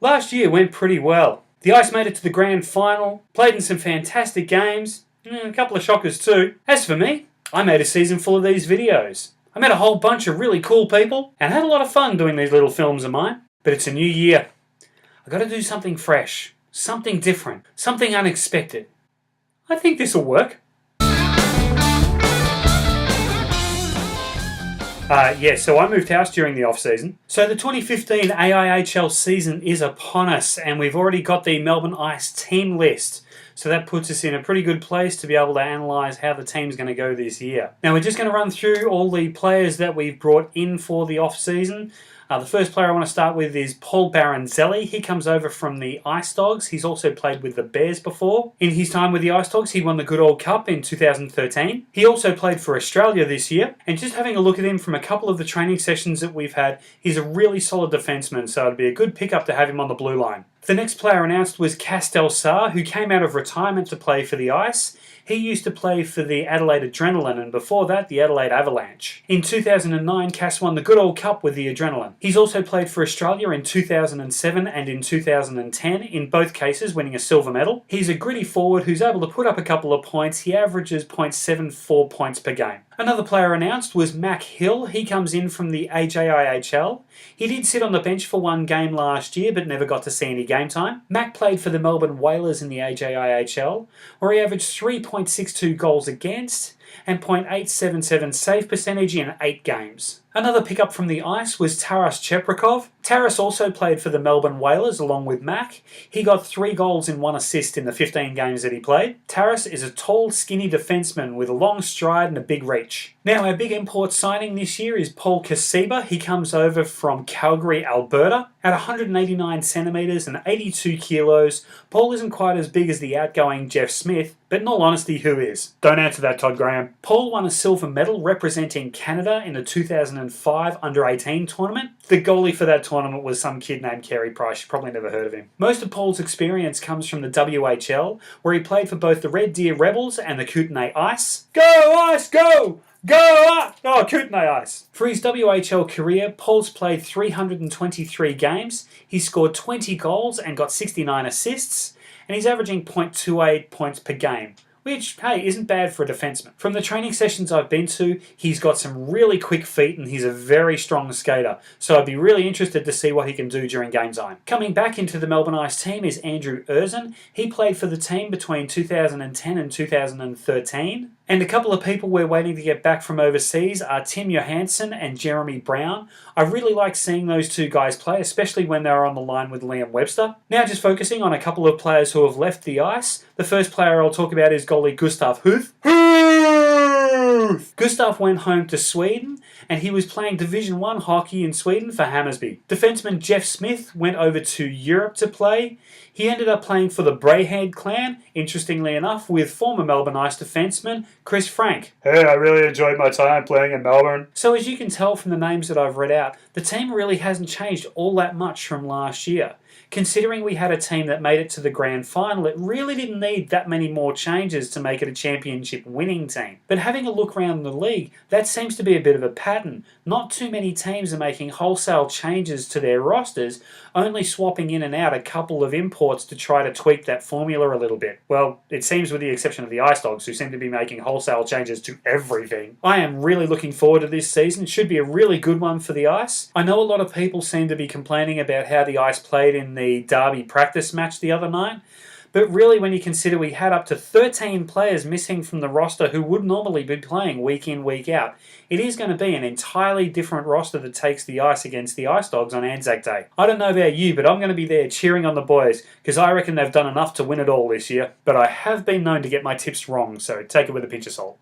Last year went pretty well. The Ice made it to the grand final, played in some fantastic games, a couple of shockers too. As for me, I made a season full of these videos. I met a whole bunch of really cool people and had a lot of fun doing these little films of mine. But it's a new year. I gotta do something fresh, something different, something unexpected. I think this'll work. So I moved house during the off-season. So the 2015 AIHL season is upon us, and we've already got the Melbourne Ice team list. So that puts us in a pretty good place to be able to analyse how the team's going to go this year. Now we're just going to run through all the players that we've brought in for the off-season. The first player I want to start with is Paul Baronzelli. He comes over from the Ice Dogs. He's also played with the Bears before. In his time with the Ice Dogs, he won the Good Old Cup in 2013. He also played for Australia this year. And just having a look at him from a couple of the training sessions that we've had, he's a really solid defenseman, so it'd be a good pickup to have him on the blue line. The next player announced was Castel Sarr, who came out of retirement to play for the Ice. He used to play for the Adelaide Adrenaline and before that the Adelaide Avalanche. In 2009, Cass won the Good Old Cup with the Adrenaline. He's also played for Australia in 2007 and in 2010, in both cases winning a silver medal. He's a gritty forward who's able to put up a couple of points. He averages .74 points per game. Another player announced was Mac Hill. He comes in from the AIHL. He did sit on the bench for one game last year, but never got to see any game time. Mac played for the Melbourne Whalers in the AIHL, where he averaged 3.62 goals against and .877 save percentage in 8 games. Another pickup from the Ice was Taras Cheprikov. Taras also played for the Melbourne Whalers along with Mac. He got 3 goals and 1 assist in the 15 games that he played. Taras is a tall, skinny defenseman with a long stride and a big reach. Now, our big import signing this year is Paul Kasiba. He comes over from Calgary, Alberta. At 189 centimetres and 82 kilos, Paul isn't quite as big as the outgoing Jeff Smith, but in all honesty, who is? Don't answer that, Todd Graham. Paul won a silver medal representing Canada in the 2005 Under-18 tournament. The goalie for that tournament was some kid named Carey Price. You probably never heard of him. Most of Paul's experience comes from the WHL, where he played for both the Red Deer Rebels and the Kootenay Ice. Go Ice, go! Go Ice! Oh, Kootenay Ice. For his WHL career, Paul's played 323 games. He scored 20 goals and got 69 assists, and he's averaging .28 points per game, which, hey, isn't bad for a defenseman. From the training sessions I've been to, he's got some really quick feet and he's a very strong skater, so I'd be really interested to see what he can do during game time. Coming back into the Melbourne Ice team is Andrew Erzin. He played for the team between 2010 and 2013. And a couple of people we're waiting to get back from overseas are Tim Johansson and Jeremy Brown. I really like seeing those two guys play, especially when they're on the line with Liam Webster. Now just focusing on a couple of players who have left the Ice. The first player I'll talk about is goalie Gustav Huth. Gustav went home to Sweden and he was playing Division 1 hockey in Sweden for Hammersby. Defenseman Jeff Smith went over to Europe to play. He ended up playing for the Brayhead clan, interestingly enough, with former Melbourne Ice defenseman Chris Frank. Hey, I really enjoyed my time playing in Melbourne. So as you can tell from the names that I've read out, the team really hasn't changed all that much from last year. Considering we had a team that made it to the grand final, it really didn't need that many more changes to make it a championship winning team. But having a look around the league, that seems to be a bit of a pattern. Not too many teams are making wholesale changes to their rosters, only swapping in and out a couple of imports to try to tweak that formula a little bit. Well, it seems with the exception of the Ice Dogs, who seem to be making wholesale changes to everything. I am really looking forward to this season. It should be a really good one for the Ice. I know a lot of people seem to be complaining about how the Ice played in the Derby practice match the other night, but really when you consider we had up to 13 players missing from the roster who would normally be playing week in, week out, it is going to be an entirely different roster that takes the Ice against the Ice Dogs on Anzac Day. I don't know about you, but I'm going to be there cheering on the boys because I reckon they've done enough to win it all this year, but I have been known to get my tips wrong, so take it with a pinch of salt.